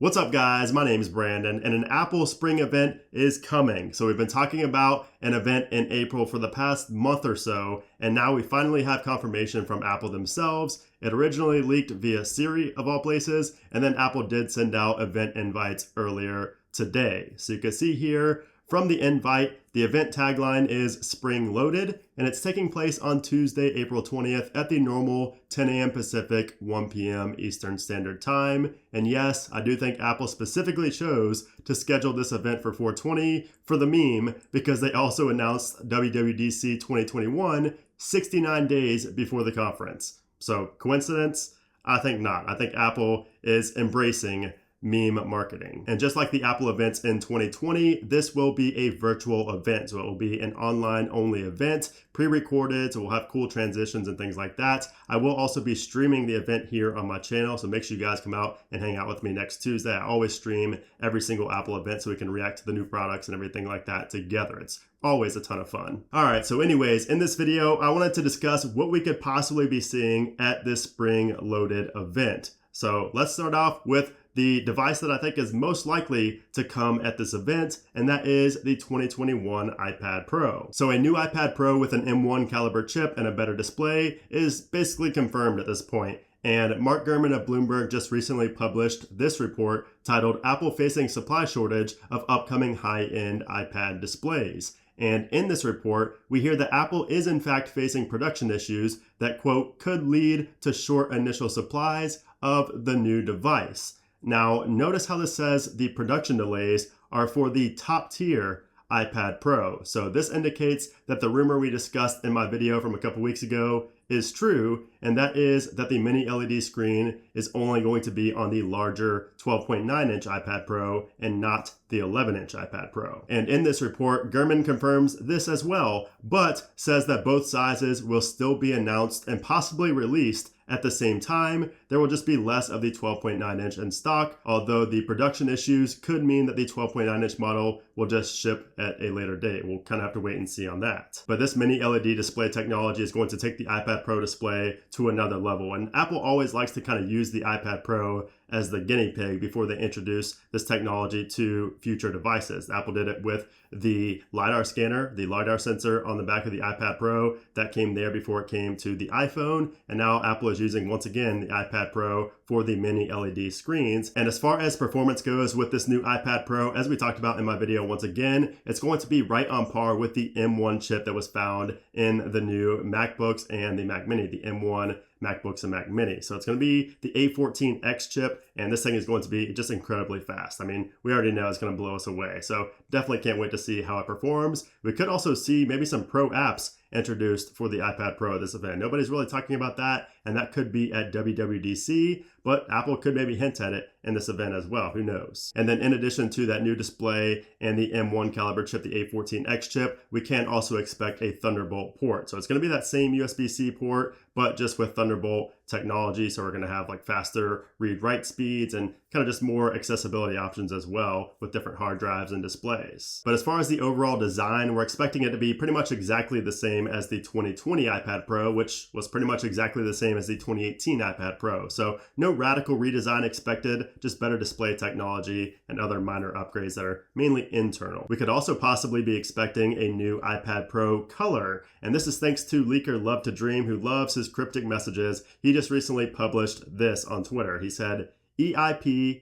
What's up, guys? My name is Brandon, and an Apple Spring event is coming. So we've been talking about an event in April for the past month or so, and now we finally have confirmation from Apple themselves. It originally leaked via Siri, of all places, and then Apple did send out event invites earlier today. So you can see here from the invite, the event tagline is Spring Loaded, and it's taking place on Tuesday, April 20th at the normal 10 a.m. Pacific, 1 p.m. Eastern Standard Time. And yes, I do think Apple specifically chose to schedule this event for 420 for the meme because they also announced WWDC 2021 69 days before the conference. So coincidence? I think not. I think Apple is embracing meme marketing. And just like the Apple events in 2020, this will be a virtual event. So it will be an online only event, pre-recorded, so we'll have cool transitions and things like that. I will also be streaming the event here on my channel, so make sure you guys come out and hang out with me next Tuesday. I always stream every single Apple event so we can react to the new products and everything like that together. It's always a ton of fun. All right, so anyways, in this video, I wanted to discuss what we could possibly be seeing at this Spring Loaded event. So let's start off with the device that I think is most likely to come at this event, and that is the 2021 iPad Pro. So a new iPad Pro with an M1 caliber chip and a better display is basically confirmed at this point. And Mark Gurman of Bloomberg just recently published this report titled Apple Facing Supply Shortage of Upcoming High-End iPad Displays. And in this report, we hear that Apple is in fact facing production issues that, quote, could lead to short initial supplies of the new device. Now, notice how this says the production delays are for the top tier iPad Pro. So this indicates that the rumor we discussed in my video from a couple weeks ago is true, and that is that the mini LED screen is only going to be on the larger 12.9-inch iPad Pro and not the 11-inch iPad Pro. And in this report, Gurman confirms this as well, but says that both sizes will still be announced and possibly released at the same time. There will just be less of the 12.9-inch in stock, although the production issues could mean that the 12.9-inch model will just ship at a later date. We'll kind of have to wait and see on that. But this mini LED display technology is going to take the iPad Pro display to another level. And Apple always likes to kind of use the iPad Pro as the guinea pig before they introduce this technology to future devices. Apple did it with the LiDAR scanner, the LiDAR sensor on the back of the iPad Pro that came there before it came to the iPhone. And now Apple is using, once again, the iPad Pro for the mini LED screens. And as far as performance goes with this new iPad Pro, as we talked about in my video, once again, it's going to be right on par with the M1 chip that was found in the new MacBooks and the Mac Mini, the M1 MacBooks and Mac Mini. So it's going to be the A14X chip, and this thing is going to be just incredibly fast. I mean, we already know it's going to blow us away. So definitely can't wait to see how it performs. We could also see maybe some pro apps introduced for the iPad Pro at this event. Nobody's really talking about that, and that could be at WWDC, but Apple could maybe hint at it in this event as well. Who knows? And then in addition to that new display and the M1 caliber chip, the A14X chip, we can also expect a Thunderbolt port. So it's going to be that same USB-C port, but just with Thunderbolt technology. So we're going to have like faster read-write speeds and kind of just more accessibility options as well with different hard drives and displays. But as far as the overall design, we're expecting it to be pretty much exactly the same as the 2020 iPad Pro, which was pretty much exactly the same as the 2018 iPad Pro. So no radical redesign expected, just better display technology and other minor upgrades that are mainly internal. We could also possibly be expecting a new iPad Pro color, and this is thanks to leaker Love to Dream, who loves his cryptic messages. He just recently published this on Twitter. He said EIPWNCG,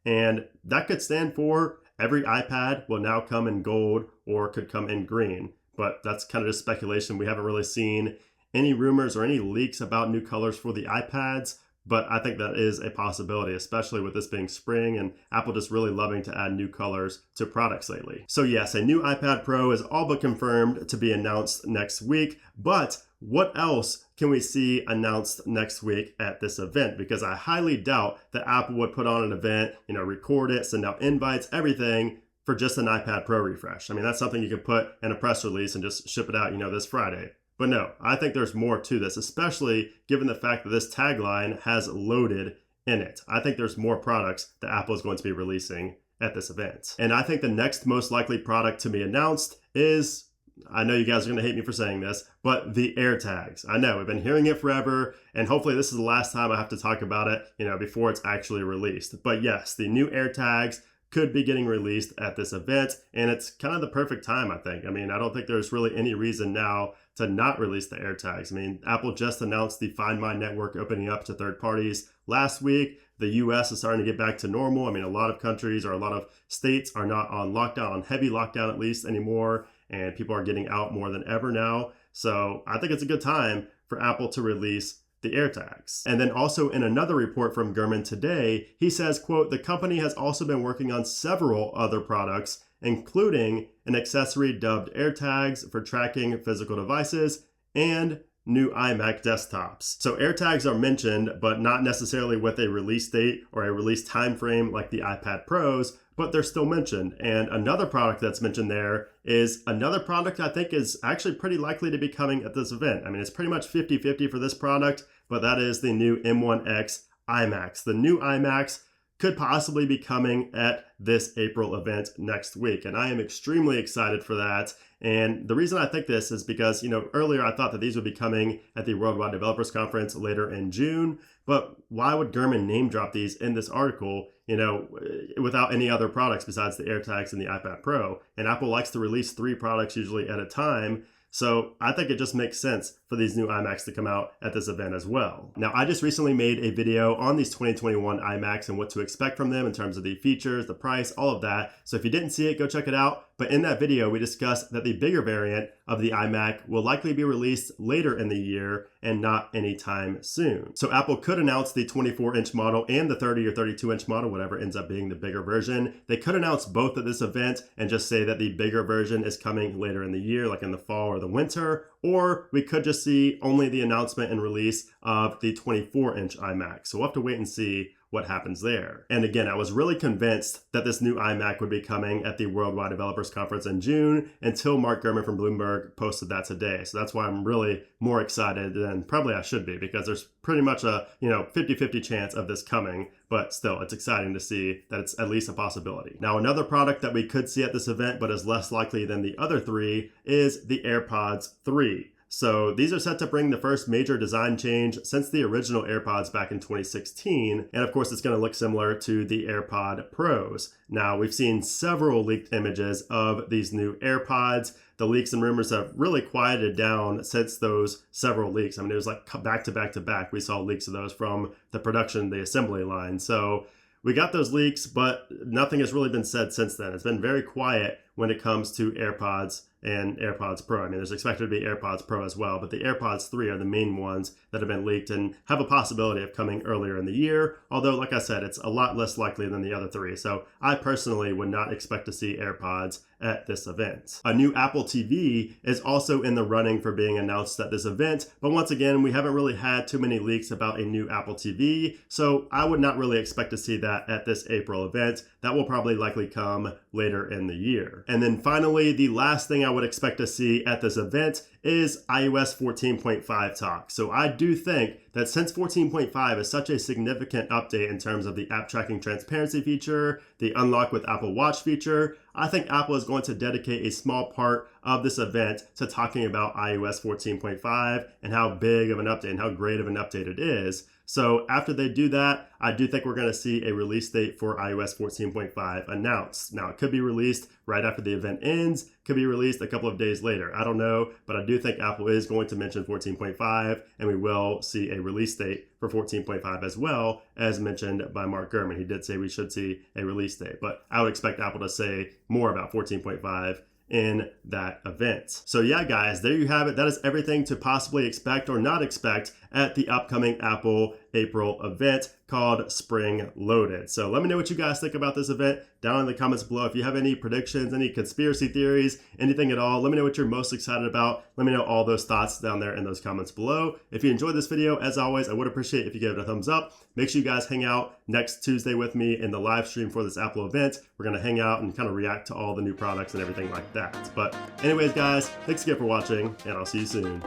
and that could stand for every iPad will now come in gold or could come in green, but that's kind of just speculation. We haven't really seen any rumors or any leaks about new colors for the iPads, but I think that is a possibility, especially with this being spring and Apple just really loving to add new colors to products lately. So yes, a new iPad Pro is all but confirmed to be announced next week, but what else can we see announced next week at this event? Because I highly doubt that Apple would put on an event, record it, send out invites, everything for just an iPad Pro refresh. I mean, that's something you can put in a press release and just ship it out, this Friday. But no, I think there's more to this, especially given the fact that this tagline has loaded in it. I think there's more products that Apple is going to be releasing at this event. And I think the next most likely product to be announced is I know you guys are going to hate me for saying this, but the AirTags. I know we've been hearing it forever, and hopefully this is the last time I have to talk about it, before it's actually released. But yes, the new AirTags could be getting released at this event, and it's kind of the perfect time, I think. I don't think there's really any reason now to not release the AirTags. Apple just announced the Find My network opening up to third parties last week. The US is starting to get back to normal. A lot of countries or a lot of states are not on lockdown, on heavy lockdown at least anymore, and people are getting out more than ever now. So I think it's a good time for Apple to release the AirTags. And then also in another report from Gurman today, he says, quote, the company has also been working on several other products, including an accessory dubbed AirTags for tracking physical devices and new iMac desktops. So AirTags are mentioned, but not necessarily with a release date or a release time frame like the iPad Pros, but they're still mentioned. And another product that's mentioned there is another product I think is actually pretty likely to be coming at this event. It's pretty much 50-50 for this product, but that is the new M1X iMacs. The new iMacs could possibly be coming at this April event next week. And I am extremely excited for that. And the reason I think this is because, earlier I thought that these would be coming at the Worldwide Developers Conference later in June. But why would Gurman name drop these in this article, without any other products besides the AirTags and the iPad Pro? And Apple likes to release 3 products usually at a time. So I think it just makes sense for these new iMacs to come out at this event as well. Now, I just recently made a video on these 2021 iMacs and what to expect from them in terms of the features, the price, all of that. So if you didn't see it, go check it out. But in that video, we discussed that the bigger variant of the iMac will likely be released later in the year and not anytime soon. So Apple could announce the 24-inch model and the 30 or 32-inch model, whatever ends up being the bigger version. They could announce both at this event and just say that the bigger version is coming later in the year, like in the fall or the winter, or we could just see only the announcement and release of the 24-inch iMac. So we'll have to wait and see what happens there. And again, I was really convinced that this new iMac would be coming at the Worldwide Developers Conference in June until Mark Gurman from Bloomberg posted that today. So that's why I'm really more excited than probably I should be, because there's pretty much a 50-50 chance of this coming, but still it's exciting to see that it's at least a possibility. Now, another product that we could see at this event but is less likely than the other 3 is the AirPods 3. So these are set to bring the first major design change since the original AirPods back in 2016. And of course, it's going to look similar to the AirPod Pros. Now, we've seen several leaked images of these new AirPods. The leaks and rumors have really quieted down since those several leaks. It was like back to back to back. We saw leaks of those from the production, the assembly line. So we got those leaks, but nothing has really been said since then. It's been very quiet when it comes to AirPods and AirPods Pro. There's expected to be AirPods Pro as well, but the AirPods 3 are the main ones that have been leaked and have a possibility of coming earlier in the year. Although, like I said, it's a lot less likely than the other 3. So I personally would not expect to see AirPods at this event. A new Apple TV is also in the running for being announced at this event, but once again, we haven't really had too many leaks about a new Apple TV, so I would not really expect to see that at this April event. That will probably likely come later in the year. And then finally, the last thing I would expect to see at this event is iOS 14.5 talk. So I do think that since 14.5 is such a significant update in terms of the app tracking transparency feature, the unlock with Apple Watch feature, I think Apple is going to dedicate a small part of this event to talking about iOS 14.5 and how big of an update and how great of an update it is. So after they do that, I do think we're going to see a release date for iOS 14.5 announced. Now, it could be released right after the event ends, could be released a couple of days later. I don't know, but I do think Apple is going to mention 14.5, and we will see a release date for 14.5 as well, as mentioned by Mark Gurman. He did say we should see a release date, but I would expect Apple to say more about 14.5 in that event. So yeah, guys, there you have it. That is everything to possibly expect or not expect at the upcoming Apple April event called Spring Loaded. So let me know what you guys think about this event down in the comments below. If you have any predictions, any conspiracy theories, anything at all, let me know what you're most excited about. Let me know all those thoughts down there in those comments below. If you enjoyed this video, as always, I would appreciate if you gave it a thumbs up. Make sure you guys hang out next Tuesday with me in the live stream for this Apple event. We're going to hang out and kind of react to all the new products and everything like that. But anyways, guys, thanks again for watching, and I'll see you soon.